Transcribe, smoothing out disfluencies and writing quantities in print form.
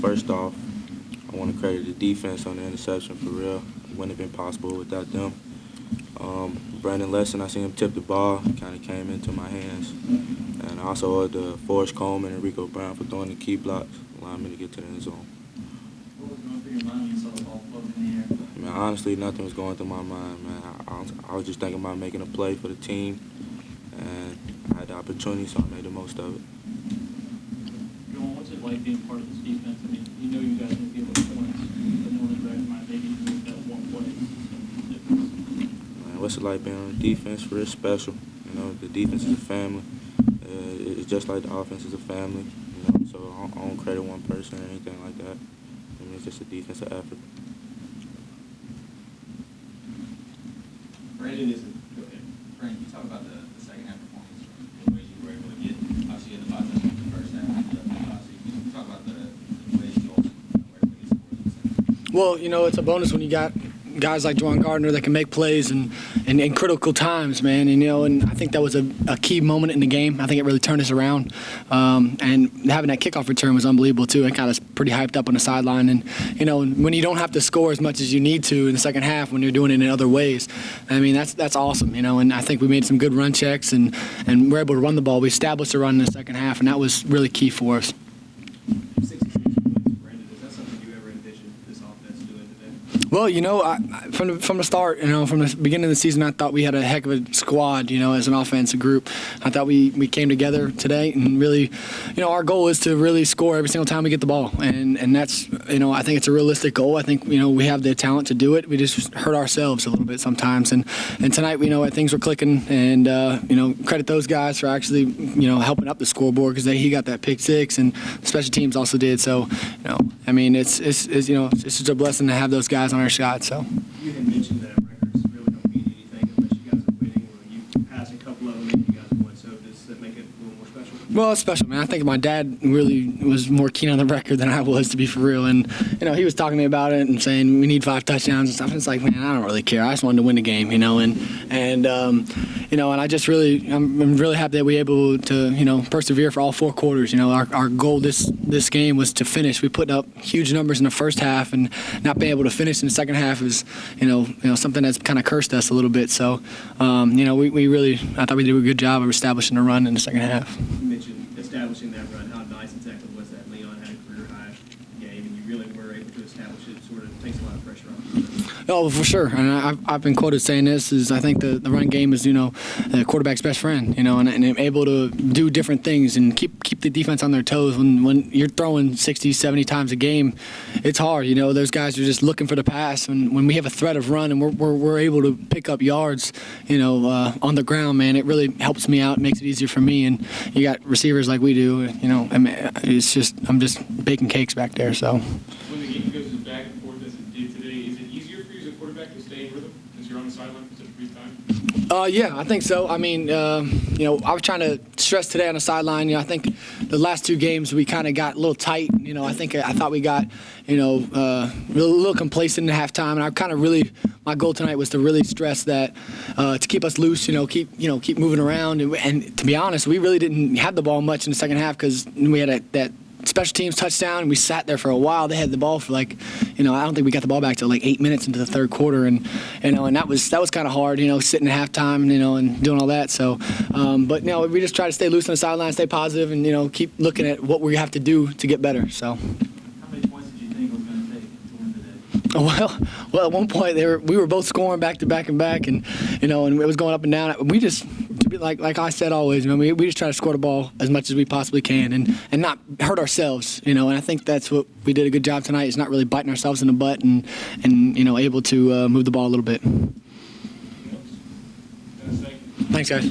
First off, I want to credit the defense on the interception for real. It wouldn't have been possible without them. Brandon Lesson, I seen him tip the ball, kind of came into my hands. And I also owed to Forrest Coleman and Rico Brown for throwing the key blocks, allowing me to get to the end zone. What was going through your mind when you saw the ball floating in the air? I mean, honestly, nothing was going through my mind, man. I was just thinking about making a play for the team, and I had the opportunity, so I made the most of it. Juwan, what's it like being part of this defense? I mean, you know you guys will be able to points, but knowing that recognize maybe you made that one play. Man, what's it like being on the defense? Real special. You know, the defense is a family. It's just like the offense is a family. You know, so I don't credit one person or anything like that. I mean, it's just a defensive effort. Brandon, go ahead. Brandon, you talk about the second half performance from the ways you were able to get, obviously, you had the 5 touchdowns in the first half. Can you talk about the ways you also were able to get scores in the second half? Well, you know, it's a bonus when you got guys like Juwan Gardner that can make plays and in critical times, man. And, you know, and I think that was a key moment in the game. I think it really turned us around. And having that kickoff return was unbelievable, too. It got us pretty hyped up on the sideline. And, you know, when you don't have to score as much as you need to in the second half when you're doing it in other ways, I mean, that's awesome, you know. And I think we made some good run checks and we're able to run the ball. We established a run in the second half, and that was really key for us. 66 points, Brandon, is that something you ever envisioned this offense doing today? Well, you know, from the start, you know, from the beginning of the season, I thought we had a heck of a squad, you know, as an offensive group. I thought we came together today and really, you know, our goal is to really score every single time we get the ball. And that's, you know, I think it's a realistic goal. I think, you know, we have the talent to do it. We just hurt ourselves a little bit sometimes. And tonight, we know things were clicking. And, you know, credit those guys for actually, you know, helping up the scoreboard because he got that pick six and special teams also did. So, you know, I mean, it's you know, it's just a blessing to have those guys on our shot. So. You had mentioned that records really don't mean anything unless you guys are winning, or you pass a couple of them and you guys won. So does that make it a little more special? Well, it's special, man. I think my dad really was more keen on the record than I was, to be for real. And, you know, he was talking to me about it and saying we need 5 touchdowns and stuff. And it's like, man, I don't really care. I just wanted to win the game, you know. And you know, and I just really, I'm really happy that we were able to, you know, persevere for all 4 quarters. You know, our goal this game was to finish. We put up huge numbers in the first half, and not being able to finish in the second half is, you know, something that's kind of cursed us a little bit. So, you know, we really, I thought we did a good job of establishing a run in the second half. You mentioned establishing that run. How nice exactly was that? Leon had a career-high game, and you really were able to establish it. Sort of takes a lot of pressure off you. Oh, for sure. And I've been quoted saying this is I think the run game is, you know, the quarterback's best friend, you know, and able to do different things and keep the defense on their toes. When you're throwing 60, 70 times a game, it's hard. You know, those guys are just looking for the pass. And when we have a threat of run and we're able to pick up yards, you know, on the ground, man, it really helps me out, makes it easier for me. And you got receivers like we do, you know, I mean, it's just, I'm just baking cakes back there, so. When the game goes back and forth as it did today, is it easier for you as a quarterback to stay in rhythm since you're on the sideline for such a brief time? Yeah, I think so. I mean, you know, I was trying to stress today on the sideline. You know, I think the last 2 games we kind of got a little tight. You know, I thought we got, you know, a little complacent at halftime, and I kind of really, my goal tonight was to really stress that to keep us loose. You know, keep moving around, and to be honest, we really didn't have the ball much in the second half because we had that special teams touchdown, and we sat there for a while. They had the ball for like, you know, I don't think we got the ball back till like 8 minutes into the third quarter, and you know, and that was kind of hard, you know, sitting at halftime, you know, and doing all that. So, but you know, we just try to stay loose on the sideline, stay positive, and you know, keep looking at what we have to do to get better. So. How many points did you think it was going to take to win today? Well, at one point we were both scoring back to back and back, and you know, and it was going up and down. We just, to be like I said always, you know, we just try to score the ball as much as we possibly can, and not hurt ourselves, you know. And I think that's what we did a good job tonight, is not really biting ourselves in the butt, and you know, able to move the ball a little bit. Thanks, Thanks, guys.